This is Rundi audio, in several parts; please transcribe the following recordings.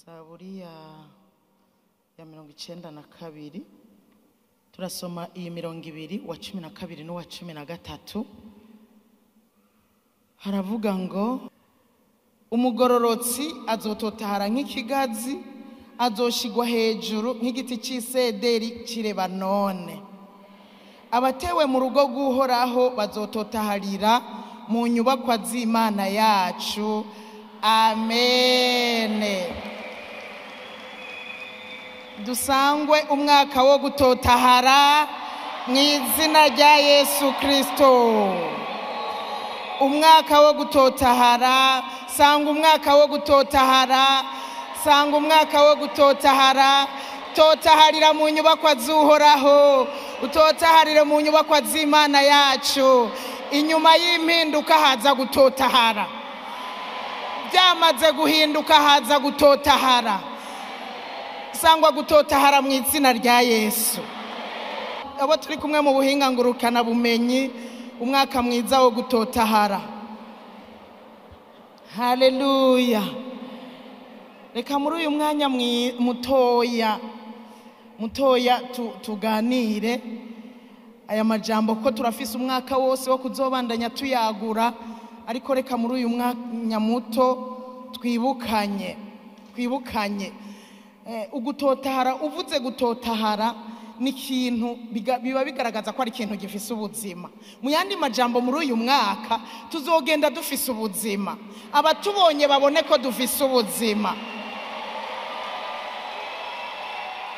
Zaburi ya 92 turasoma iyi 200 wa 12 n'uwa 13. Haravuga ngo umugororotsi azototahara nk'ikigazi, azoshigwa hejuru nk'igiti cy'isederi cy'Ilebanone. Abatewe mu rugo rw'Uhoraho bazototaharira mu nyubakwa z'Imana yacu. Amen. Dusangwe umwaka wo gutotahara mu izina rya Yesu Kristo. Umwaka wo gutotahara, sanga umwaka wo gutotahara, sanga umwaka wo gutotahara. Totaharira mu nyubakwa z'Uhoraho, utotaharire mu nyubakwa z'Imana yacu. Inyuma y'impinduka haza gutotahara, byamaze guhinduka haza gutotahara. Sangwa gutotahara mu izina rya Yesu. Abo turi kumwe mu buhinga ngurukana bumenyi, umwaka mwiza wo gutotahara. Haleluya. Reka muri uyu mwanya mutoya tuganire aya majambo ko turafise umwaka wose wo kuzobandanya tuyagura, ariko reka muri uyu mwanya muto twibukanye ugutotahara. Uvuze gutotahara ni ikintu biba bigaragaza ko ari ikintu gifise ubuzima. Mu yandi majambo, muri uyu mwaka tuzogenda dufise ubuzima, abatubonye babone ko dufise ubuzima.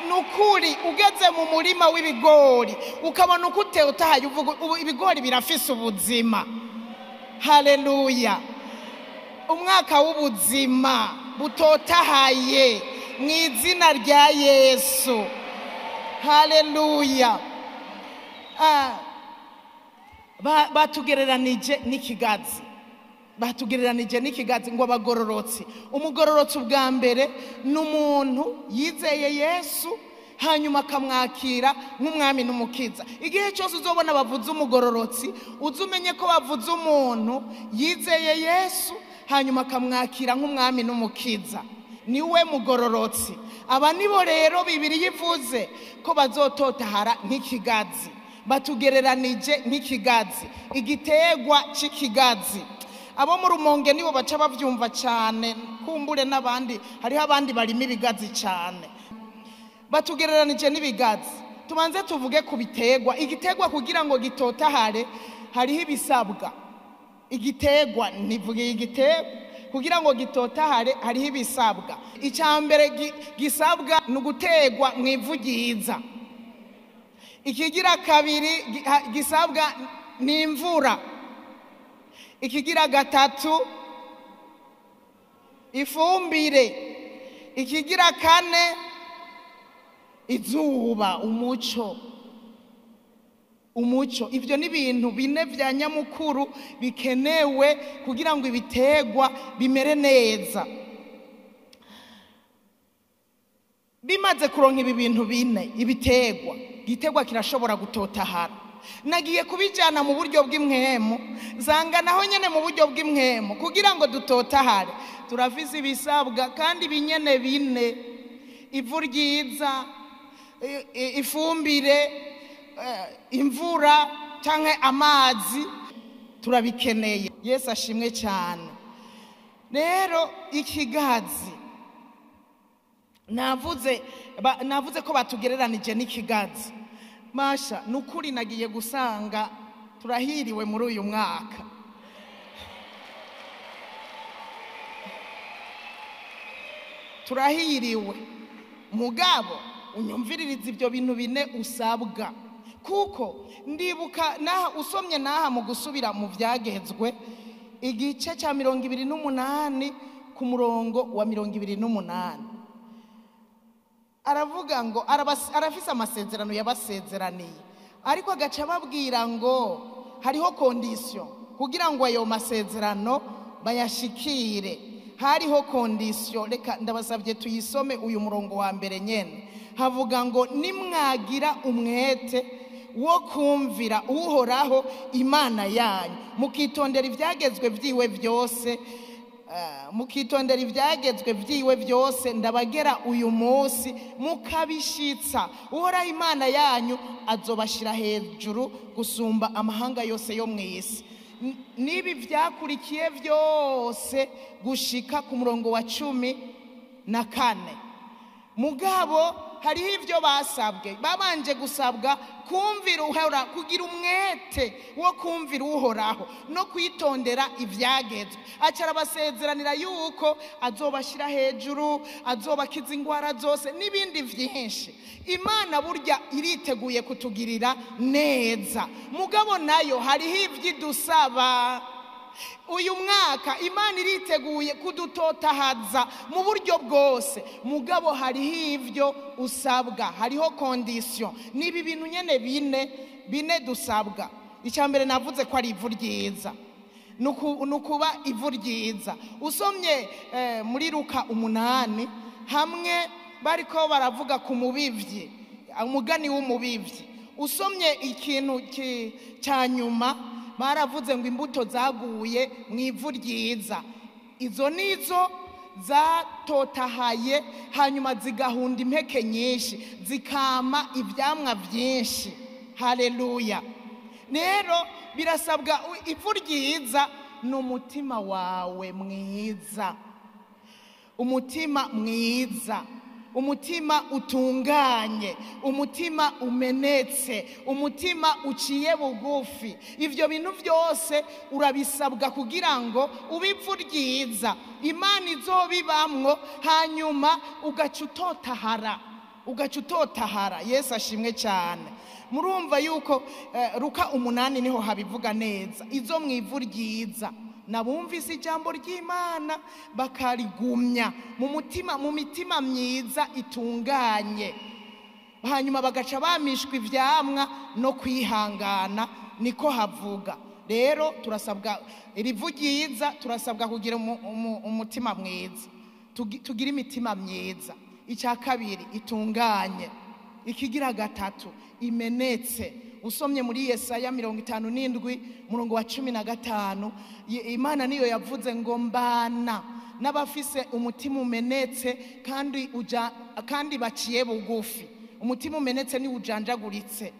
Nukuri ugeze mu murima w'ibigori ukabona uko utotahaye, uvuga ibigori birafise ubuzima. Haleluya. Umwaka w'ubuzima butotahaye mu izina rya Yesu. Haleluya. Batugereranije n'ikigazi ngo abagororotsi. Umugororotsi ubwa mbere ni umuntu yizeye Yesu, hanyuma akamwakira nk'umwami n'umukiza. Igihe cyose uzobona bavuze umugororotsi, uzumenye ko bavuze umuntu yizeye Yesu hanyuma akamwakira nk'umwami n'umukiza. Niwe mugororotsi. Aba nibo rero Bibiliya ivuze ko bazototahara nk'ikigazi. Batugereranije nk'ikigazi, igitegwa cy'ikigazi. Abo mu Rumonge nibo baca bavyumva cyane, kumbure n'abandi, hariho abandi barimo ibigazi cyane. Batugereranije n'ibigazi. Tubanze tuvuge ku bitegwa. Igitegwa kugira ngo gitotahare hariho ibisabwa. Igitegwa nivuge igitegwa kugira ngo gitotahare hariho ibisabwa. Icyambere gisabwa ni ugutegwa mu ivu ryiza. Ikigira kabiri gisabwa ni imvura. Ikigira gatatu ifumbire. Ikigira kane izuba, umuco. Ivyo ni ibintu bine vya nyamukuru bikenewe kugira ngo ibitegwa bimere neza. Bimaze kuronka ibi bintu bine, igitegwa kirashobora gutotahara. Nagiye kubijana mu buryo bw'imwemu, zanga naho nyene mu buryo bw'imwemu kugira ngo dutotahare. Turafise ibisabwa kandi binyene bine: ivu ryiza, ifumbire, imvura canke amazi. Turabikeneye. Yesu ashimwe cyane. Rero ikigazi navuze ko batugereranije n'ikigazi. Masha, nukuri nagiye gusanga turahiriwe muri uyu mwaka. Turahiriwe. Mugabo unyumviririza ibyo bintu bine usabwa. Kuko ndibuka usomye naha mu gusubira mu byagezwe igice cya 28 ku murongo wa 28. Aravuga ngo arafise amasezerano yabasezeraniye, ariko agaca babwira ngo hariho condition kugira ngo ayo masezerano bayashikire. Hariho condition. Reka ndabasabye tuyisome uyu murongo wa mbere nyene. Havuga ngo nimwagira umwete wo kumvira Uhoraho Imana yanyu, mukitondera ibyagezwe byiwe byose, mukitondera ibyagezwe byiwe byose ndabagera uyu munsi mukabishitsa. Uhoraho Imana yanyu azobashira hejuru gusumba amahanga yose yo mu isi. Nibi byakurikiye byose gushika ku murongo wa 14. Mugabo hariho ibyo basabwe, babanje gusabwa kumvira Uhoraho, kugira umwete wo kumvira Uhoraho no kwitondera ibyagezwe. Acara basezeranira yuko azobashira hejuru, azobakiza ingwara zose n'ibindi byinshi. Imana burya iriteguye kutugirira neza, mugabo nayo hariho ibyidusaba. Uyu mwaka Imana iriteguye kudutotahaza mu buryo bwose, mugabo hariho ibyo usabwa, hariho condition. Nibi bintu nyene bine dusabwa. Icyambere navuze ko ari ivu ryiza, nukuba ivu ryiza. Usomye muri Luka 8 hamwe bariko baravuga ku mubivyi, umugani w'umubivyi. Usomye ikintu cyanyuma baravuze ngo imbuto zaguye mu ivu ryiza. Izo nizo zatotahaye, hanyuma zigahunda impeke nyinshi, zikama ibyamwa byinshi. Haleluya. Rero birasabwa ivu ryiza n'umutima wawe mwiza, umutima mwiza, umutima utunganye, umutima umenetse, umutima uciye bugufi. Ivyo bintu byose urabisabwa kugira ngo ubivu ryiza Imana izobibamwo, hanyuma ugacutotahara. Yesu ashimwe cyane. Murumva yuko Luka 8 niho habivuga neza. Izo mu ivu ryiza nabumvise ijambo ry'Imana bakarigumya mu mitima myiza itunganye, hanyuma bagaca bamishwa ivyamwa no kwihangana, niko havuga. Rero turasabwa irivu ryiza, turasabwa kugira umutima mwiza, tugira imitima myiza. Icya kabiri itunganye. Ikigira gatatu imenetse. Usomye muri Yesaya 57 murongo wa 15, Imana niyo yavuze ngo mbana n'abafise umutima umenetse kandi baciye bugufi. Umutima umenetse ni ujanjaguritse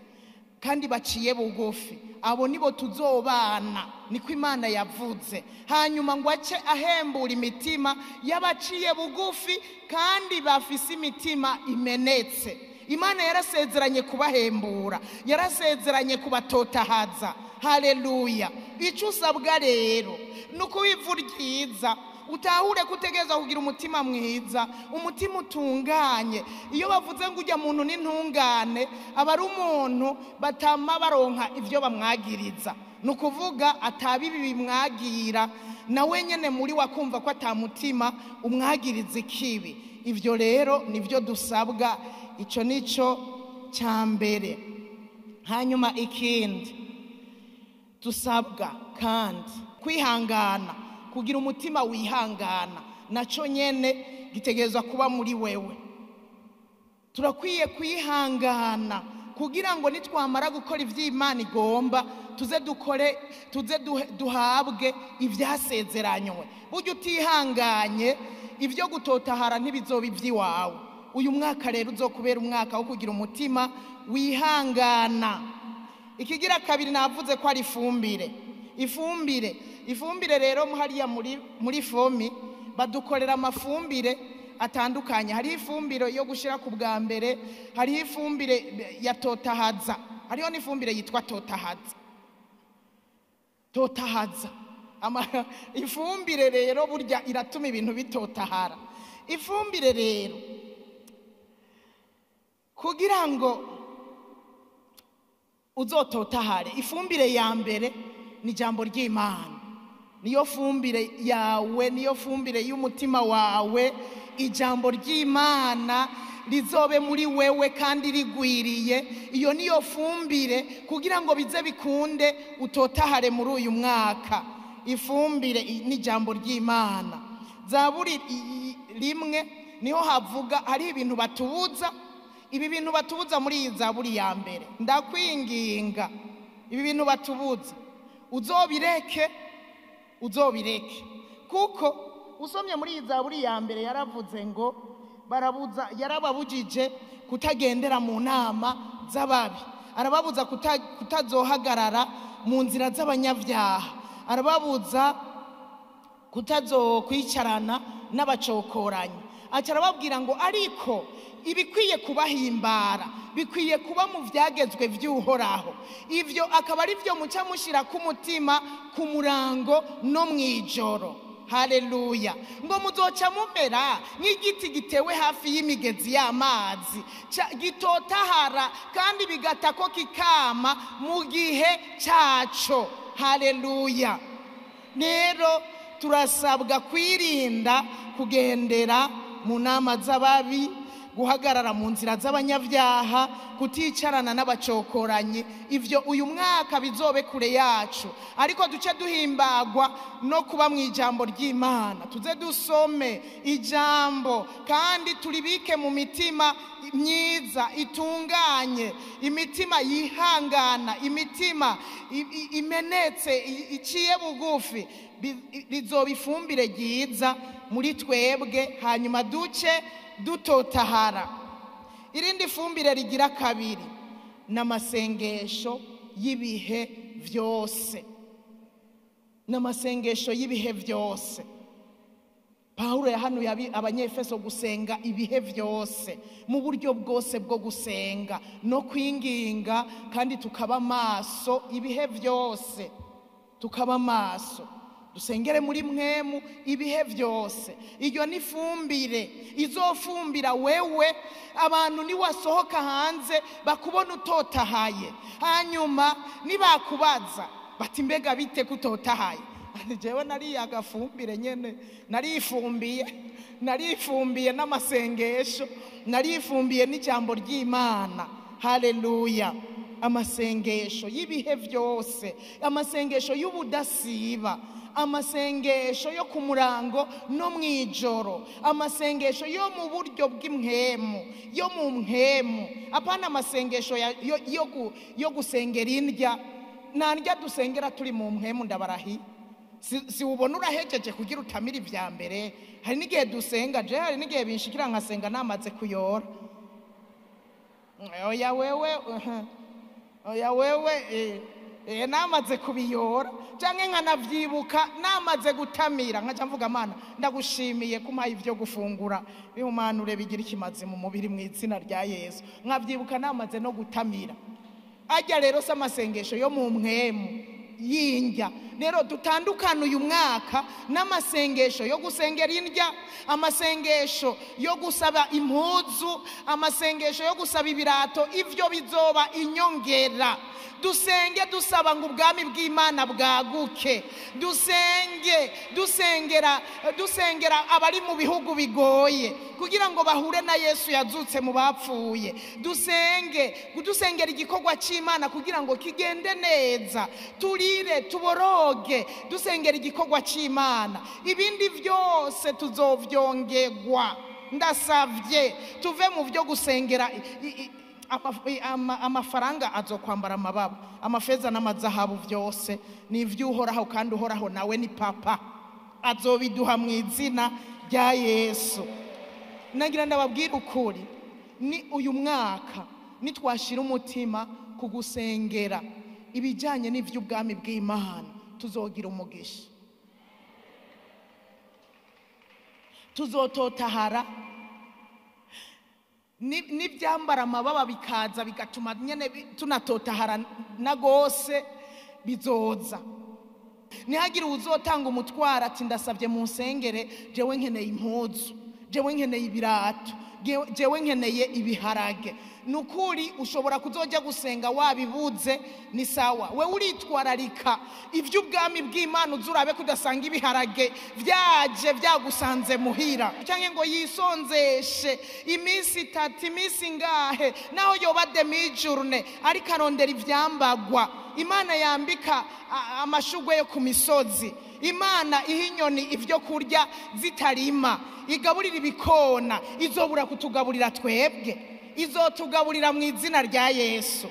kandi baciye bugufi, abo nibo tuzobana, niko Imana yavuze. Hanyuma ngo ace ahembura imitima y'abaciye bugufi kandi bafise imitima imenetse. Imana yarasezeranye kubahembura, yarasezeranye kubatotahaza. Haleluya. Icyo usabwa rero nuko ivu ryiza, utahure kutegeza kugira umutima mwiza, umutima utunganye. Iyo bavuze ngo ujya muntu n'intungane, aba ari umuntu batama baronka ivyo bamwagiriza, nukuvuga atabibi bimwagira, nawe nyene muri wakumva ko atamutima umwagiriza ikibi. Ivyo rero nivyo dusabwa. Ico nico cyambere. Hanyuma ikindi dusabwa kandi kwihangana, kugira umutima wihangana, naco nyene gitegerezwa kuba muri wewe. Turakwiye kwihangana kugira ngo nitwamara gukora ivy'Imana igomba tuze duhabwe ivyasezeranywe. Burya utihanganye ivyo gutotahara ntibizoba ivy'iwawe. Uyu mwaka rero uzokubera umwaka wo kugira umutima wihangana. Ikigira kabiri navuze ko ari ifumbire rero hariya muri fomi badukorera amafumbire atandukanye. Hari ifumbire yo gushira ku bwa mbere, hari ifumbire ya totahaza, hariho n'ifumbire yitwa totahaza. Ifumbire rero burya iratuma ibintu bitotahara. Ifumbire rero kugira ngo uzototahare, ifumbire ya mbere ni ijambo ry'Imana. Niyo fumbire yawe, niyo fumbire y'umutima wawe. Ijambo ry'Imana rizobe muri wewe kandi rigwiriye. Iyo niyo fumbire kugira ngo bize bikunde utotahare muri uyu mwaka. Ifumbire ni ijambo ry'Imana. Zaburi 1 niho havuga hari ibintu batubuza. Ibi bintu batubuza muri iyi Zaburi ya mbere, ndakwinginga ibi bintu batubuza uzobireke, kuko usomye muri Zaburi ya mbere yaravuze ngo yarababujije kutagendera mu nama z'ababi, arababuza kutazohagarara mu nzira z'abanyabyaha, arababuza kutazokwicarana n'abacokoranyi. Aca arababwira ngo ariko ibikwiye kubahimbara bikwiye kuba mu byagezwe by'Uhoraho, ivyo akaba ari byo muca mushira ku mutima ku murango no mwijoro. Haleluya. Ngo muzoca mumera nk'igiti gitewe hafi y'imigezi y'amazi, gitotahara kandi bigatako kikama mu gihe cyaco. Haleluya. Rero turasabwa kwirinda kugendera mu nama z'ababi, guhagarara mu nzira z'abanyabyaha, kuticarana n'abacokoranyi. Ivyo uyu mwaka bizobe kure yacu, ariko duce duhimbagwa no kuba mu ijambo ry'Imana. Tuze dusome ijambo kandi turibike mu mitima myiza itunganye, imitima yihangana, imitima imenetse iciye bugufi. Rizoba ifumbire ryiza muri twebwe, hanyuma duce dutotahara. Irindi fumbire rigira kabiri n'amasengesho y'ibihe byose. N'amasengesho y'ibihe byose. Paulo yahanuye abanyefeso gusenga ibihe byose, mu buryo bwose bwo gusenga no kwinginga, kandi tukaba maso ibihe byose. Tukaba maso, dusengere muri mwemu ibihe byose. Iyo ni fumbire izofumbira wewe abantu niwasohoka hanze bakubona utotahaye, hanyuma nibakubaza bati mbega bite kutotahaye. Jewe nari agafumbire nyene, narifumbiye n'amasengesho, narifumbiye n'ijambo ry'Imana. Haleluya. Amasengesho y'ibihe byose, amasengesho y'ubudasiba, amasengesho yo ku murango no mwijoro, amasengesho yo mu buryo bw'imhemu, yo mu mhemu. Apana amasengesho yo gusengera indya. Nandya dusengera turi mu mhemu ndabarahi. Si ubona urahejeje kugira utamira ivya mbere. Hari n'igihe dusenga, hari n'igihe binshikira nkasenga namaze kuyora. Oya wewe namaze kubiyora, canke nkanavyibuka namaze gutamira, nkaca mvuga Mana ndagushimiye kumpaye ivyo gufungura bihumanure bigira ikimazi mu mubiri mu izina rya Yesu. Nkavyibuka namaze no gutamira. Ajya rero se amasengesho yo mu mwemu yindya. Rero dutandukana uyu mwaka n'amasengesho yo gusengera indya, amasengesho yo gusaba impuzu, amasengesho yo gusaba ibirato. Ivyo bizoba inyongera. Dusenge dusaba ngo ubwami bw'Imana bwaguke. Dusengera abari mu bihugu bigoye kugira ngo bahure na Yesu yazutse mu bapfuye. Dusengera igikorwa c'Imana kugira ngo kigende neza. Turire tuboroge dusengera igikorwa c'Imana. Ibindi byose tuzovyongegwa. Ndasavye tuve mu byo gusengera amafaranga azokwambara amababa, amafeza n'amazahabu byose ni ivy'Uhoraho, kandi Uhoraho nawe ni papa, azobiduha mu izina rya Yesu. Nagira ndababwira ukuri, ni uyu mwaka nitwashira umutima ku gusengera ibijanye n'ivy'ubwami bw'Imana, tuzogira umugisha, tuzototahara. N'ibyambara amababa bikaza bigatuma nyene tunatotahara na gose bizoza. Nihagire uzotanga umutwara ati ndasabye mu nsengere, jewe nkeneye impuzu, jewe nkeneye ibirato, jewe nkeneye ibiharage. Nukuri ushobora kuzoja gusenga wabibuze, ni sawa. We uritwararika ivy'ubwami bw'Imana, uzurabe kudasanga ibiharage vyaje vyagusanze muhira, canke ngo yisonzeshe iminsi 3 iminsi ngahe, naho yoba demi-journée ariko arondera ivyambagwa. Imana yambika amashugwe yo ku misozi, Imana iha inyoni ivyo kurya zitarima, igaburira ibikona. Izobura kutugaburira twebwe? Izotugaburira mu izina rya Yesu.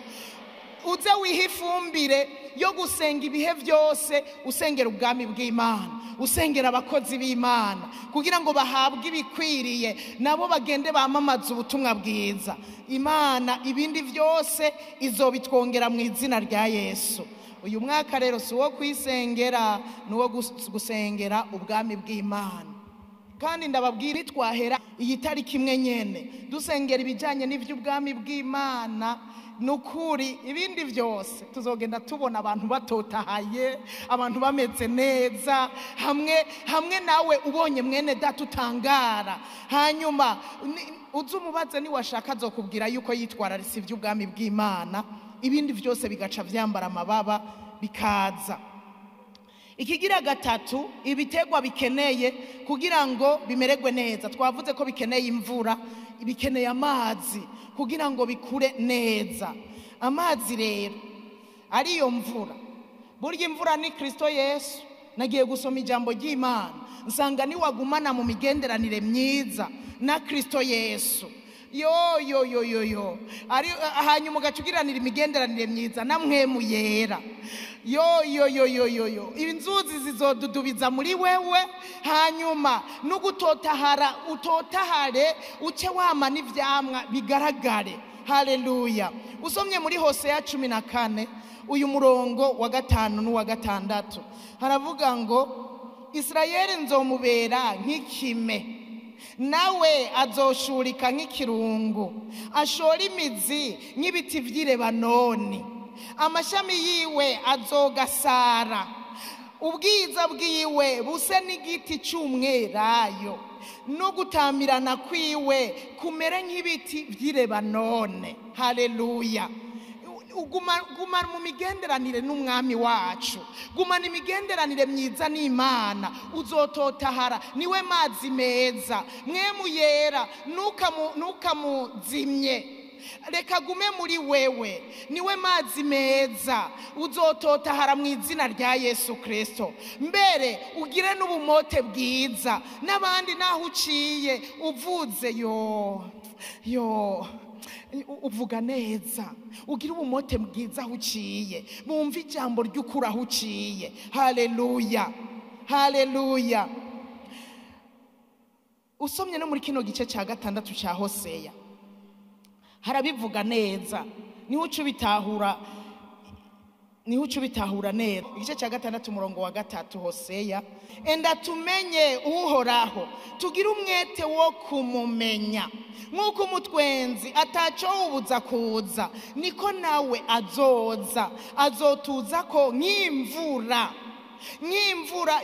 Uze wiha ifumbire yo gusenga ibihe byose, usengera ubwami bw'Imana, usengera abakozi b'Imana kugira ngo bahabwe ibikwiriye, nabo bagende bamamaza ubutumwa bwiza. Imana ibindi byose izobitwongera mu izina rya Yesu. Uyu mwaka rero si uwo kwisengera, ni uwo gusengera ubwami bw'Imana. Kandi ndababwira twahera iyi tariki imwe nyene dusengera ibijyanye n'iby'ubwami bw'Imana, nukuri ibindi byose tuzogenda tubona abantu batotahaye, abantu bameze neza, hamwe nawe ubonye mwene data utangara. Hanyuma uzumubaze niwashaka azokubwira yuko yitwararitse iby'ubwami bw'Imana, ibindi byose bigaca byambara amababa bikaza. Ikigira gatatu, ibitegwa bikeneye kugira ngo bimererwe neza. Twavuze ko bikeneye imvura, bikeneye amazi kugira ngo bikure neza. Amazi rero ariyo mvura. Burya imvura ni Kristo Yesu. Nagiye gusoma ijambo ry'Imana nsanga ni wagumana mu migenderanire myiza na Kristo Yesu. Ari hanyuma ugacugiranira imigenderanire myiza na Mpwemu Yera. Inzuzi zizodudubiza muri wewe, hanyuma n'ugutotahara utotahare, uce wama n'ivyamwa bigaragare. Haleluya. Usomye muri Hosea 14 uyu murongo wa 5 n'uwa 6 haravuga ngo Israeli nzomubera nk'ikime, nawe azoshurika nk'ikirungu, ashora imizi nk'ibiti vy'i Lebanoni, amashami yiwe azogasara, ubwiza bwiwe buse n'igiti cy'umwelayo, no gutamirana kwiwe kumere nk'ibiti vy'i Lebanoni. Haleluya. Gumana mu migenderanire n'umwami wacu, gumana imigenderanire myiza n'Imana, uzototahara. Niwe mazi meza. Mpwemu Yera ntukamuzimye, reka gume muri wewe. Niwe mazi meza, uzototahara mu izina rya Yesu Kristo. Mbere ugire n'ubumote bwiza, n'abandi naho uciye uvuze uvuga neza, ugira ubumote bwiza aho uciye, bumva ijambo ry'ukuri aho uciye. Haleluya, haleluya. Usomye no muri kino gice cya 6 cya Hosea harabivuga neza, niho uca ubitahura neza. Igice cya 6 umurongo wa 3 Hosea: enda tumenye Uhoraho, tugire umwete wo kumumenya. Nk'uko umutwenzi ataco ubuza kuza, niko nawe azotuza ko nk'imvura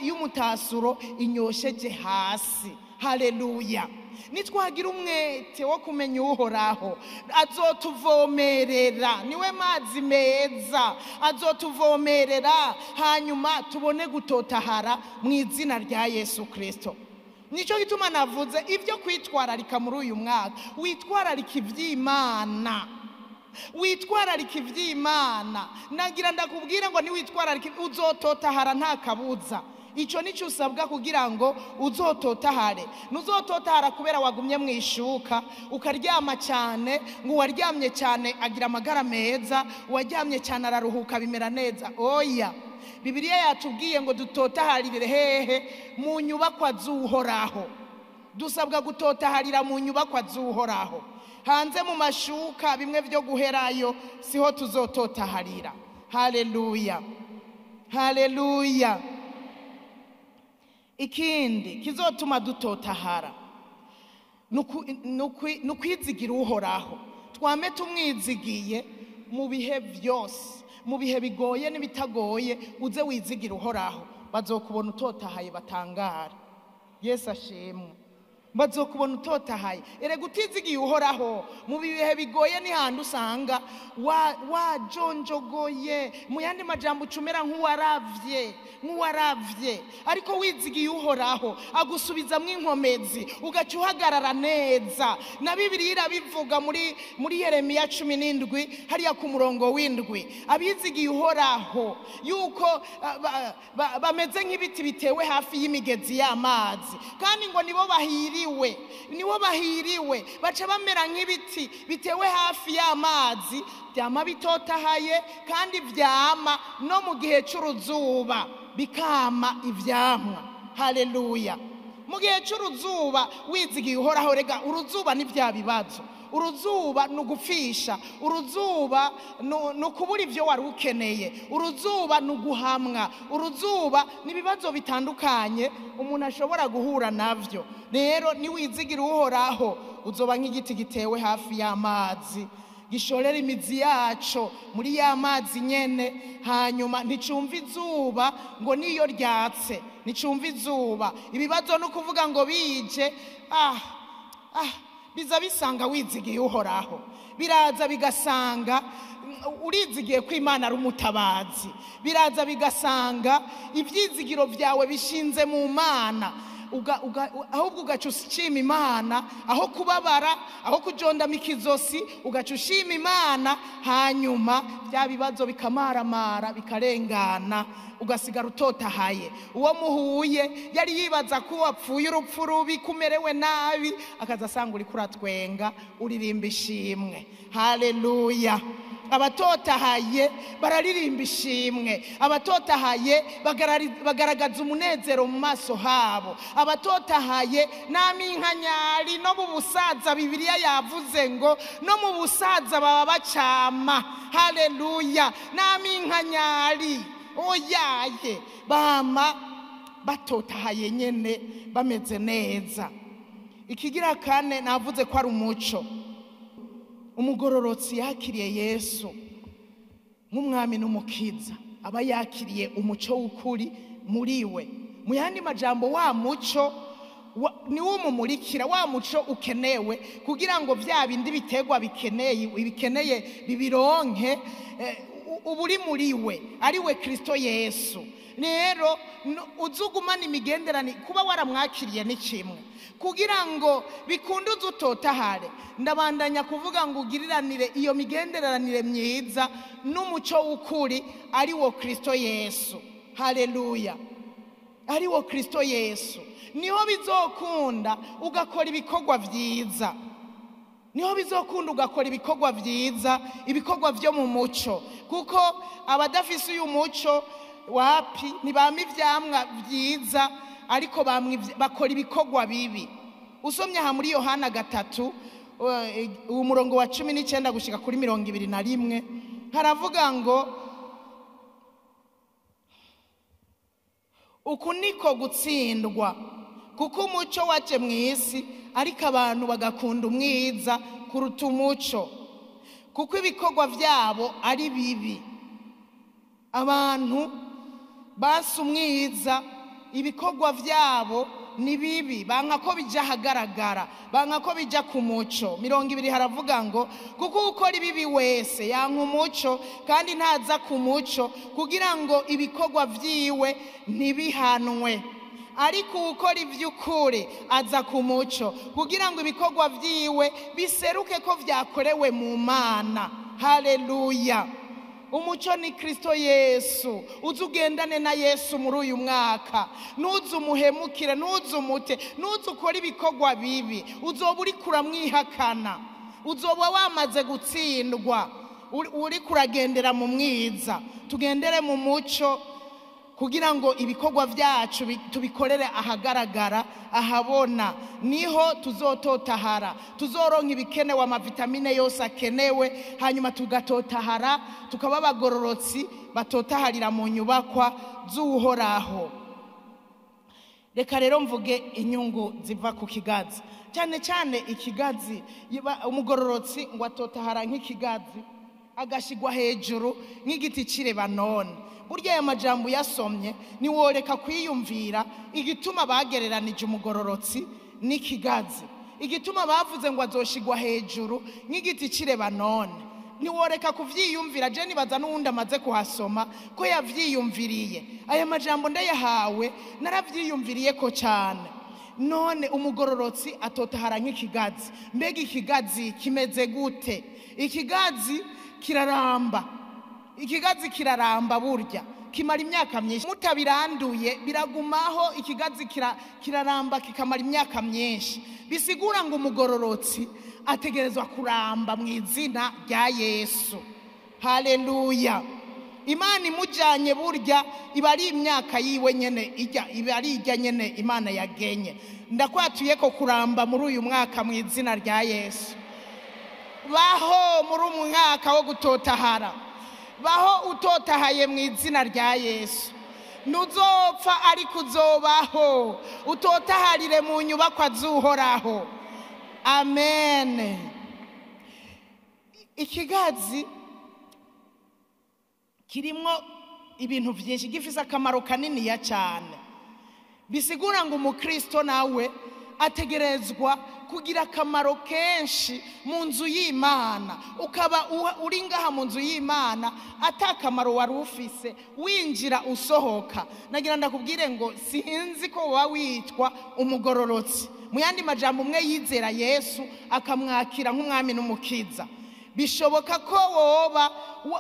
y'umutasuro inyosheje hasi. Haleluya. Nitwagira umwete wo kumenya Uhoraho, azotuvomerera. Niwe mazi meza, azotuvomerera, hanyuma tubone gutotahara mu izina rya Yesu Kristo. Nico gituma navuze ibyo kwitwararika muri uyu mwaka, witwararika iby'Imana, witwararika iby'Imana. Nagira ndakubwira ngo ni witwararika uzototahara nta kabuza. Ico nico usabwa kugira ngo uzototahare. Nuzototahara kubera wagumye mu ishuka ukaryama cyane, ngo waryamye cyane agira amagara meza, waryamye cyane araruhuka bimera neza. Oya, Bibiliya yatubwiye ngo dutotaharire hehe? Mu nyubakwa z'Uhoraho. Dusabwa gutotaharira mu nyubakwa z'Uhoraho. Hanze mu mashuka bimwe byo guherayo siho tuzototaharira. Haleluya, haleluya. Ikindi kizotuma dutotahara nukwizigira Uhoraho. Twame tumwizigiye mu bihe byose, mu bihe bigoye n'ibitagoye, uze wizigira Uhoraho. Bazokubona utotahaye batangara. Yesu ashimwe. Bazokubona utotahaye. Erega utizigiye Uhoraho mu bihe bigoye ni handi usanga wajonjogoye, mu yandi majambo ucumera nk'uwaravye. Ariko wizigiye Uhoraho agusubizamwo inkomezi, ugaca uhagarara neza. Na Bibiliya irabivuga muri Yeremiya 17 hariya ku murongo w'7. Abizigiye Uhoraho yuko bameze nk'ibiti bitewe hafi y'imigezi y'amazi, kandi ngo nibo bahiriwe bahiriwe, nibo bahiriwe, baca bamera nk'ibiti bitewe hafi y'amazi, byama bitotahaye kandi vyama no mu gihe c'uruzuba bikama ivyamwa. Haleluya. Mu gihe c'uruzuba wizigiye uhoraho, rega uruzuba ni vya bibazo, uruzuba nugupfisha, uruzuba nukubura ivyo wari ukeneye, uruzuba nuguhamwa, uruzuba nibibazo bitandukanye umuntu ashobora guhura navyo. Rero niwizigira uhoraho uzoba nk'igiti gitewe hafi y'amazi, gishorera imizi yaco muri ya mazi nyene, hanyuma nticumva izuba ngo niyo ryatse, nticumva izuba. Ibibazo no kuvuga ngo bije biza bisanga wizigiye uhoraho, biraza bigasanga urizigiye ko Imana ari umutabazi, biraza bigasanga ivyizigiro vyawe bishinze mu Mana, ahubwo ugaca ushima Imana, aho kubabara, aho kujondamika izosi, ugaca ushima Imana, hanyuma vya bibazo bikamaramara bikarengana, ugasigara utotahaye. Uwo muhuye yari yibaza ko wapfuye urupfu rubi, kumerewe nabi, akaza asanga uriko uratwenga, uririmba ishimwe. Haleluya. Abatotahaye bararirimba ishimwe, abatotahaye bagaragaza umunezero mu maso habo, abatotahaye n'aminkanyari no mu busaza. Bibiliya yavuze ngo no mu busaza baba bacama. Haleluya. N'aminkanyari oyaye bama batotahaye nyene bameze neza. Ikigira kane navuze ko ari umuco. Umugororotsi yakiriye Yesu nk'umwami n'umukiza, aba yakiriye umuco w'ukuri muri we. Mu yandi majambo, wa muco ni wo mumurikira, wa muco ukenewe kugira ngo vya bindi bitegwa bikeneye bibironke, uburi muri we, ari we Kristo Yesu. Rero uzugumana imigenderane, kuba waramwakiriye ni kimwe, kugira ngo bikunde uzutotahare. Ndabandanya kuvuga ngo ugiriranire iyo migenderanire myiza n'umuco w'ukuri, ari wo Kristo Yesu. Haleluya. Ari wo Kristo Yesu, niho bizokunda ugakora ibikorwa vyiza, niho bizokunda ugakora ibikorwa vyiza, ibikorwa vyo mu muco. Kuko abadafise uyu muco wapi, ntibama ivyamwa vyiza, ariko bakora ibikorwa bibi. Usomye aha muri Yohana 3 umurongo wa 19 gushika kuri 21 haravuga ngo uku niko gutsindwa, kuko umuco waje mw'isi, ariko abantu bagakunda umwiza kuruta umuco, kuko ibikorwa vyabo ari bibi. Abantu basa umwiza, ibikorwa vyabo ni bibi, banka ko bija hagaragara, banka ko bija ku muco. 20 haravuga ngo kuko ukora ibibi wese yanka umuco, kandi ntaza ku muco kugira ngo ibikorwa vyiwe ntibihanwe. Ariko ukora ivy'ukuri aza ku muco kugira ngo ibikorwa vyiwe biseruke ko vyakorewe mu Mana. Haleluya. Umuco ni Kristo Yesu. Uzugendane na Yesu muri uyu mwaka, ntuzumuhemukire, ntuzumute, ntuzukora ibikorwa bibi. Uzoba uri kuramwihakana, uzoba wamaze gutsindwa, uri kuragendera mu mwiza. Tugendere mu muco kugira ngo ibikorwa vyacu tubikorere ahagaragara, ahabona, niho tuzototahara, tuzoronka ibikenewe, amavitamine yose akenewe, hanyuma tugatotahara, tukaba abagororotsi batotaharira mu nyubakwa z'uhoraho. Reka rero mvuge inyungu ziva ku kigazi. Cyane cyane ikigazi, umugororotsi ngo atotahara nk'ikigazi, agashigwa hejuru nk'igiti cy'Ilebanoni. Burya aya majambo yasomye niworeka kwiyumvira igituma bagereranije umugororotsi n'ikigazi, igituma bavuze ngo azoshigwa hejuru nk'igiti cy'Ilebanoni. Niworeka kuvyiyumvira. Je nibaza n'uwundi amaze kuhasoma ko yavyiyumviriye. Aya majambo ndayahawe, naravyiyumviriye ko cyane. None umugororotsi atotahara nk'ikigazi. Mbega ikigazi kimeze gute? Ikigazi kiraramba, ikigazi kiraramba, burya kimara imyaka myinshi. Mutabiranduye biragumaho, ikigazi kiraramba kikamara imyaka myinshi. Bisigura ngo umugororotsi ategerezwa kuramba mu izina rya Yesu. Haleluya. Imana imujanye burya iba ari imyaka yiwe nyene, iba ari ijya nyene Imana yagenye. Ndakwatuye ko kuramba muri uyu mwaka mu izina rya Yesu. Baho muri umwaka wo gutotahara, baho utotahaye mu izina rya Yesu. Ntuzopfa ariko uzobaho, utotaharire mu nyubakwa z'Uhoraho. Amen. Ikigazi kirimo ibintu byinshi, gifise akamaro kanini ya cyane. Bisigura ngo umukristo nawe ategerezwa kugira akamaro kenshi mu nzu y'Imana. Ukaba uri ngaha mu nzu y'Imana atakamaro wari ufise, winjira usohoka. Nagira ndakubwire ngo sinzi ko woba witwa umugororotsi. Mu yandi majambo, umwe yizera Yesu akamwakira nk'umwami n'umukiza. Bishoboka ko woba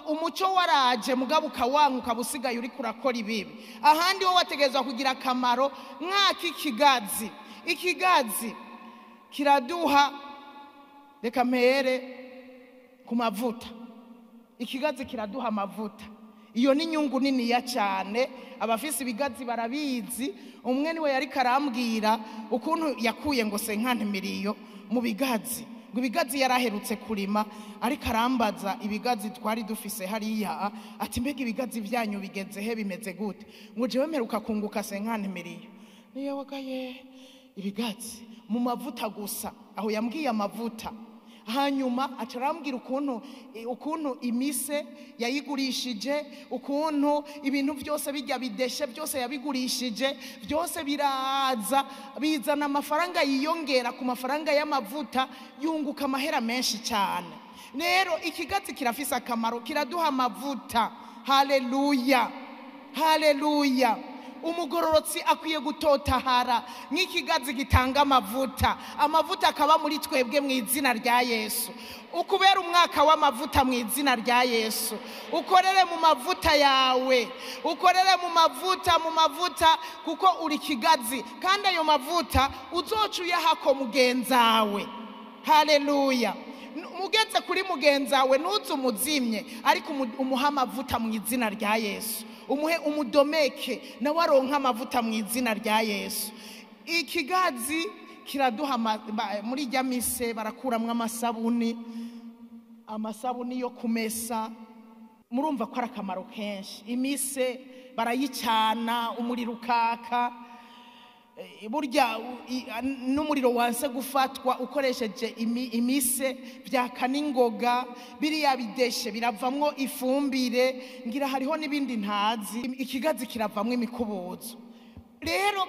umuco waraje mugabo ukawanka, ukabusigaye uri kurakora ibibi. Ahandi wowe wategerezwa kugira akamaro nk'aki kigazi. Ikigazi kiraduha, reka mpere ku mavuta. Ikigazi kiraduha amavuta. Iyo ni inyungu nini ya cyane. Abafise ibigazi barabizi. Umwe niwe yari karambwira ukuntu yakuye ngo $50,000 mu bigazi. Ngo ibigazi yaraherutse kurima, ariko arambaza ibigazi twari dufise hariya, ati mbega ibigazi byanyu bigeze he, bimeze gute? Ngo jewe mperuka kunguka $50,000. Niyo wagaye ibigazi mu mavuta gusa. Aho yambwiye amavuta. Hanyuma acarambwira ukuntu imise yayigurishije, ukuntu ibintu byose bijya bideshe byose yabigurishije, byose biraza bizana amafaranga yiyongera ku mafaranga y'amavuta, yunguka amahera menshi cyane. Rero ikigazi kirafise akamaro, kiraduha amavuta. Haleluya, haleluya. Umugororotsi akwiye gutotahara nk'ikigazi gitanga amavuta. Amavuta akaba muri twebwe mu izina rya Yesu. Ukubera umwaka w'amavuta mu izina rya Yesu. Ukorere mu mavuta yawe, ukorere mu mavuta kuko uri kigazi, kandi ayo mavuta uzoca uyahako mugenzawe. Haleluya. Mugeze kuri mugenzawe ntuze umuzimye, ariko umuha amavuta mu izina rya Yesu. Umuhe umudomeke nawe aronka amavuta mu izina rya Yesu. Ikigazi kiraduha muri rya mise barakuramwe amasabuni yo kumesa. Murumva ko ari akamaro kenshi. Imise barayicana, umuriro ukaka. Burya n'umuriro wanse gufatwa ukoresheje imise byaka n'ingoga, biriya bideshe biravamwo ifumbire, ngira hariho n'ibindi ntazi. Ikigazi kiravamwo imikubuzo. Rero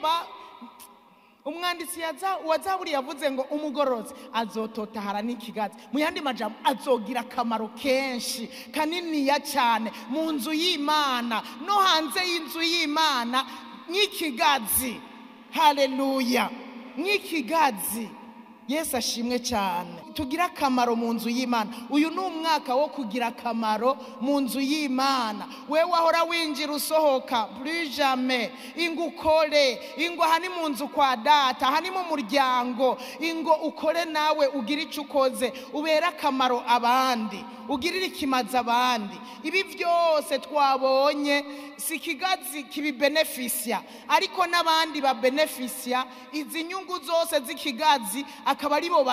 umwanditsi wa Zaburi yavuze ngo umugororotsi azototahara n'ikigazi. Mu yandi majambo, azogira akamaro kenshi kanini ya cyane mu nzu y'Imana no hanze y'inzu y'Imana nk'ikigazi. Haleluya. Nk'ikigazi. Yesu ashimwe cyane. Tugira akamaro mu nzu y'Imana. Uyu ni umwaka wo kugira akamaro mu nzu y'Imana. Wewe wahora winjira usohoka, plus jamais. Ingo ukore, ingo hani mu nzu kwa data, hani mu muryango, ingo ukore nawe ugira icyo ukoze, ubera akamaro abandi, ugirira ikimazi abandi. Ibi byose twabonye si ikigazi kibibenefisya, ariko n'abandi babenefisya izi nyungu zose z'ikigazi, akaba aribo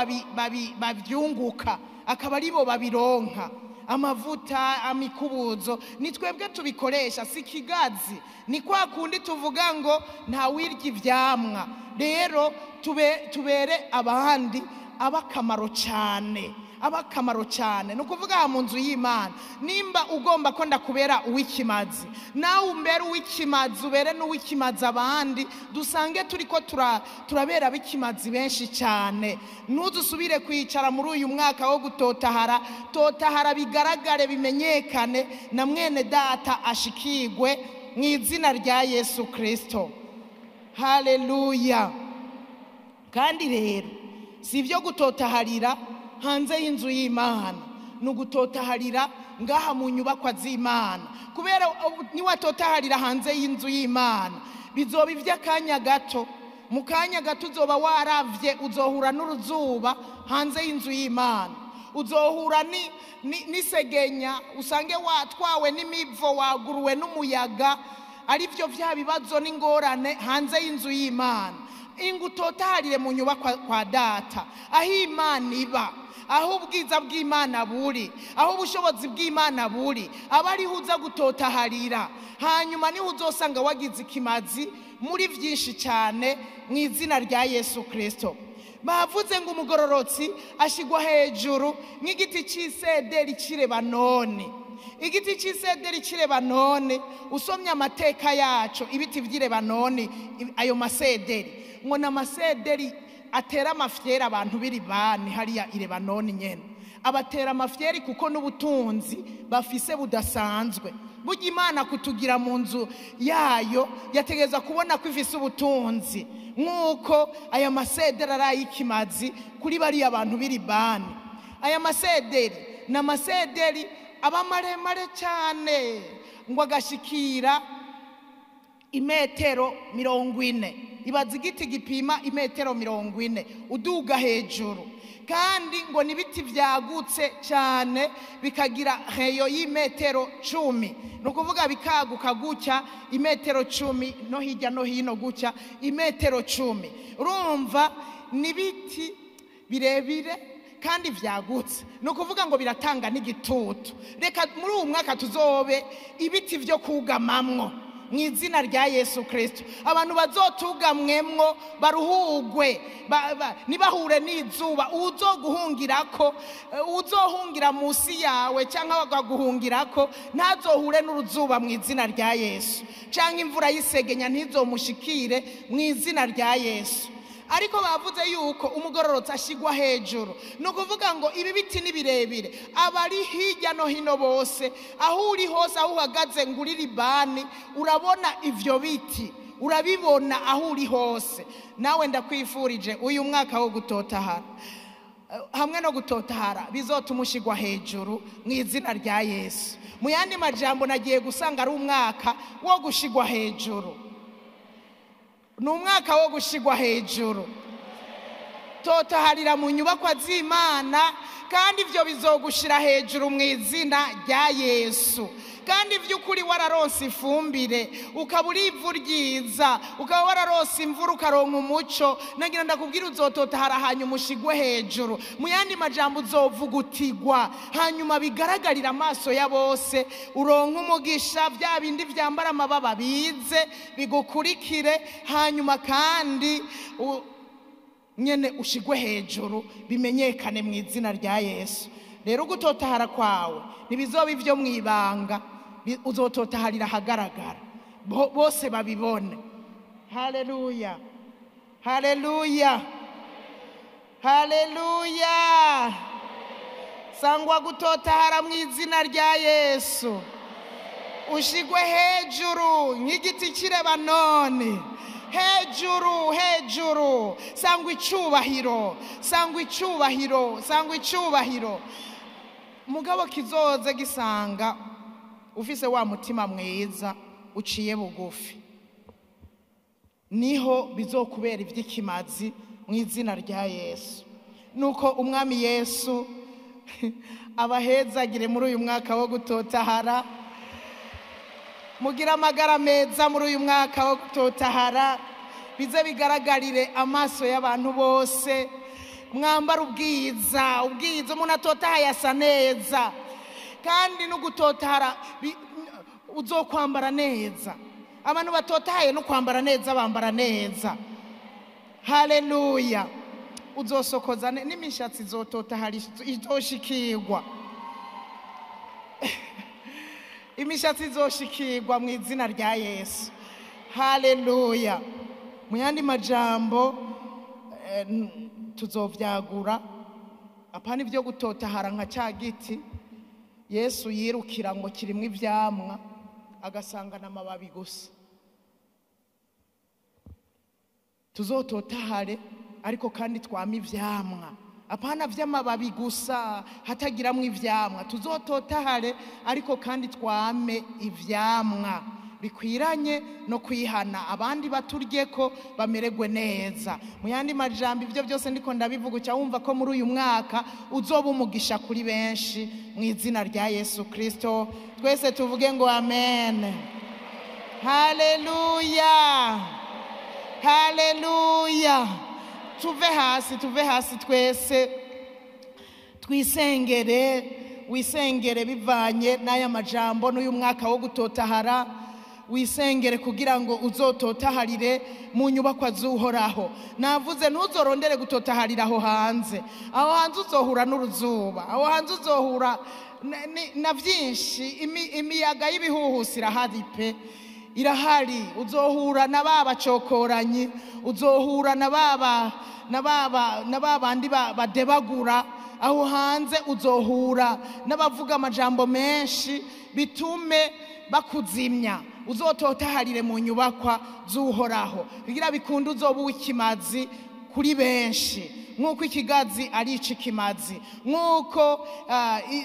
babyunguka, akaba aribo babironka. Amavuta, amikubuzo ni twebwe tubikoresha, si ikigazi. Ni kwa kundi tuvuga ngo nta wirya ivyamwa. Rero tubere abandi abakamaro cyane, abakamaro cyane. Nukuvuga mu nzu y'Imana, nimba ugomba ko ndakubera uw'ikimazi, nawe umbere uw'ikimazi, ubere n'uw'ikimazi abandi, dusange turiko turabera abikimazi benshi cyane. Ntuzusubire kwicara muri uyu mwaka wo gutotahara. Totahara bigaragare, bimenyekane, na mwene data ashikigwe mu izina rya Yesu Kristo. Haleluya. Kandi rero si ibyo gutotaharira hanze y'inzu y'Imana, ni ugutotaharira ngaha mu nyubakwa z'Imana, kubera niwatotaharira hanze y'inzu y'Imana bizoba ivy'akanya gato. Mu kanya gato uzoba waravye, uzohura n'uruzuba hanze y'inzu y'Imana, uzohura n'isegenya, usange watwawe n'imivo, waguruwe n'umuyaga, ari byo vya bibazo n'ingorane hanze y'inzu y'Imana. Ingutotaharire mu nyubakwa kwa data, aho Imana iba, aho ubwiza bw'Imana buri, aho ubushobozi bw'Imana buri, aba ariho uza gutotaharira. Hanyuma niho uzosanga wagize ikimazi muri byinshi cyane mu izina rya Yesu Kristo. Bavuze ngo umugororotsi ashigwa hejuru nk'igiti cy'isederi cy'Ilebanoni. Igiti cy'isederi cy'Ilebanoni, usomye amateka yacu, ibiti by'Ilebanoni, ayo masederi, ngo n'amasederi atera amafyeri abantu b'Ilibani hariya Ilebanoni nyene. Abatera amafyeri kuko n'ubutunzi bafise budasanzwe. Burya Imana kutugira mu nzu yayo yategeza kubona ko ifise ubutunzi, nk'uko aya masederi ari ikimazi kuri bariya abantu b'Ilibani. Aya masederi n'amasederi aba maremare cyane, ngo agashikira imetero 40. Ibaza igiti gipima imetero 40 uduga hejuru, kandi ngo nibiti vyagutse cyane bikagira heyo y'imetero 10. Nukuvuga bikaguka gutya imetero 10 no hirya no hino gutya imetero 10. Urumva nibiti birebire kandi vyagutse, nukuvuga ngo biratanga n'igitutu. Reka muri uyu mwaka tuzobe ibiti vyo kugamamwo mu izina rya Yesu Kristo. Abantu bazotugamwemwo baruhugwe, nibahure n'izuba, uzoguhungirako, uzohungira musi yawe cyangwa bagaguhungirako ntazohure n'uruzuba mu izina rya Yesu, cyangwa imvura y'isegenya ntizomushikire mu izina rya Yesu. Ariko bavuze yuko umugororotsi ashigwa hejuru, nukuvuga ngo ibi biti ni birebire, abari hirya no hino bose, aho uri hose, aho uhagaze nguri Libani, urabona ivyo biti, urabibona aho uri hose. Nawe ndakwifurije uyu mwaka wo gutotahara, hamwe no gutotahara bizotuma ushigwa hejuru mu izina rya Yesu. Mu yandi majambo nagiye gusanga ari umwaka wo gushigwa hejuru, ni umwaka wo gushigwa hejuru. Totaharira mu nyubakwa z'Imana, kandi ivyo bizogushira hejuru mu izina rya Yesu. Kandi vy'ukuri wararonse ifumbire, ukaba uri ivu ryiza, ukaba wararonse imvura, ukaronka umuco, nagira ndakubwira uzototahara hanyuma ushigwe hejuru. Mu yandi majambo uzovugutigwa, hanyuma bigaragarira amaso ya bose, uronka umugisha, vya bindi vyambara amababa bize bigukurikire, hanyuma kandi nyene ushigwe hejuru, bimenyekane mu izina rya Yesu. Rero gutotahara kwawe nibizoba ivyo mwibanga, uzototaharira hagaragara, bose babibone. Haleluya, haleluya, haleluya. Sangwa gutotahara mu izina rya Yesu, ushigwe hejuru nk'igiti cy'Ilebanoni, hejuru, hejuru. Sangwa icubahiro, sangwa icubahiro, sangwa icubahiro. Mugabo kizoze gisanga ufise wa mutima mwiza uciye bugufi, niho bizokubera ivy'ikimazi mu izina rya Yesu. Nuko umwami Yesu abahezagire muri uyu mwaka wo gutotahara, mugira amagara meza muri uyu mwaka wo gutotahara, bize bigaragarire amaso y'abantu bose. Mwambara ubwiza, ubwiza, umuntu atotahaye asa neza, kandi no gutotahara uzokwambara neza. Abantu batotahaye no kwambara neza bambara neza. Haleluya. Uzosokoza n'imishatsi izototahara, izoshikirwa. Imishatsi izoshikirwa mu izina rya Yesu. Haleluya. Mu yandi majambo tuzovyagura, apana ivyo gutotahara nka cya giti Yesu yirukira ngo kirimwe ivyamwa agasanga n'amababi gusa. Tuzototahare ariko kandi twama ivyamwa apana vy'amababi gusa hatagiramwo ivyamwa. Tuzototahare ariko kandi twame ivyamwa bikwiranye no kwihana, abandi baturyeko bamererwe neza. Mu yandi majambo ivyo byose ndiko ndabivuga uca wumva ko muri uyu mwaka uzoba umugisha kuri benshi mu izina rya Yesu Kristo. Twese tuvuge ngo amen. Haleluya, haleluya. Tuve hasi twese wisengere bivanye n'aya majambo n'uyu mwaka wo gutotahara. Wisengere kugira ngo uzototaharire mu nyubakwa z'Uhoraho. Navuze ntuzorondere gutotaharira aho hanze uzohura n'uruzuba, aho hanze uzohura na vyinshi. Imiyaga y'ibihuhusi irahari pe, irahari. Uzohura na babacokoranyi, uzohura na babandi badebagura. Aho hanze uzohura n'abavuga amajambo menshi bitume bakuzimya. Uzototaharire mu nyubakwa z'Uhoraho kugira bikunde uzoba uw'ikimazi kuri benshi, nk'uko ikigazi ari ic'ikimazi, nk'uko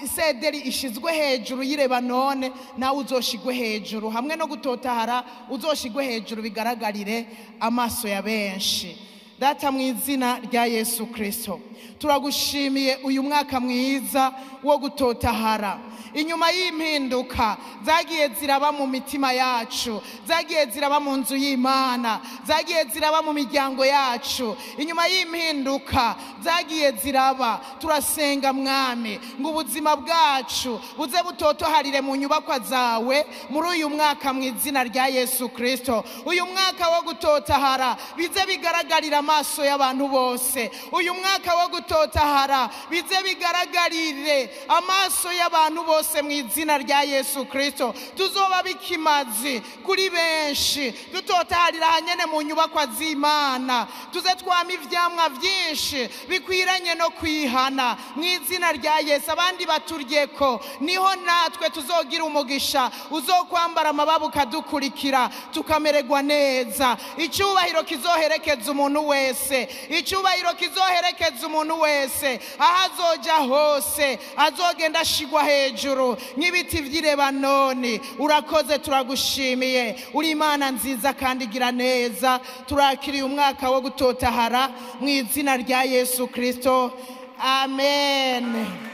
isederi ishizwe hejuru y'Ilebanone, nawe uzoshigwe hejuru. Hamwe no gutotahara uzoshigwe hejuru bigaragarire amaso ya benshi. Data, mu izina rya Yesu Kristo turagushimiye uyu mwaka mwiza wo gutotahara. Inyuma y'impinduka zagiye ziraba mu mitima yacu, zagiye ziraba mu nzu y'Imana, zagiye ziraba mu miryango yacu, inyuma y'impinduka zagiye ziraba, turasenga Mwami ngo ubuzima bwacu buze butotoharire mu nyubakwa zawe muri uyu mwaka mu izina rya Yesu Kristo. Uyu mwaka wo gutotahara bize bigaragarira amaso y'abantu bose. Uyu mwaka wo gutotahara bize bigaragarire amaso y'abantu bose mu izina rya Yesu Kristo. Tuzoba bikimazi kuri benshi, dutotaharira hanyene mu nyubakwa z'Imana. Tuze twama ivyamwa vyinshi bikwiranye no kwihana mu izina rya Yesu. Abandi baturyeko niho natwe tuzogira umugisha, uzokwambara amababa ukadukurikira tukamererwa neza. Icyubahiro kizoherekeza umuntu wese, icyubahiro kizoherekeza umuntu wese. Aho azoja hose azogenda ashigwa hejuru nk'ibiti vy'Ilebanoni. Urakoze, turagushimiye, uri Imana nziza kandi igira neza. Turakiriye umwaka wo gutotahara mu izina rya Yesu Kristo. Amen.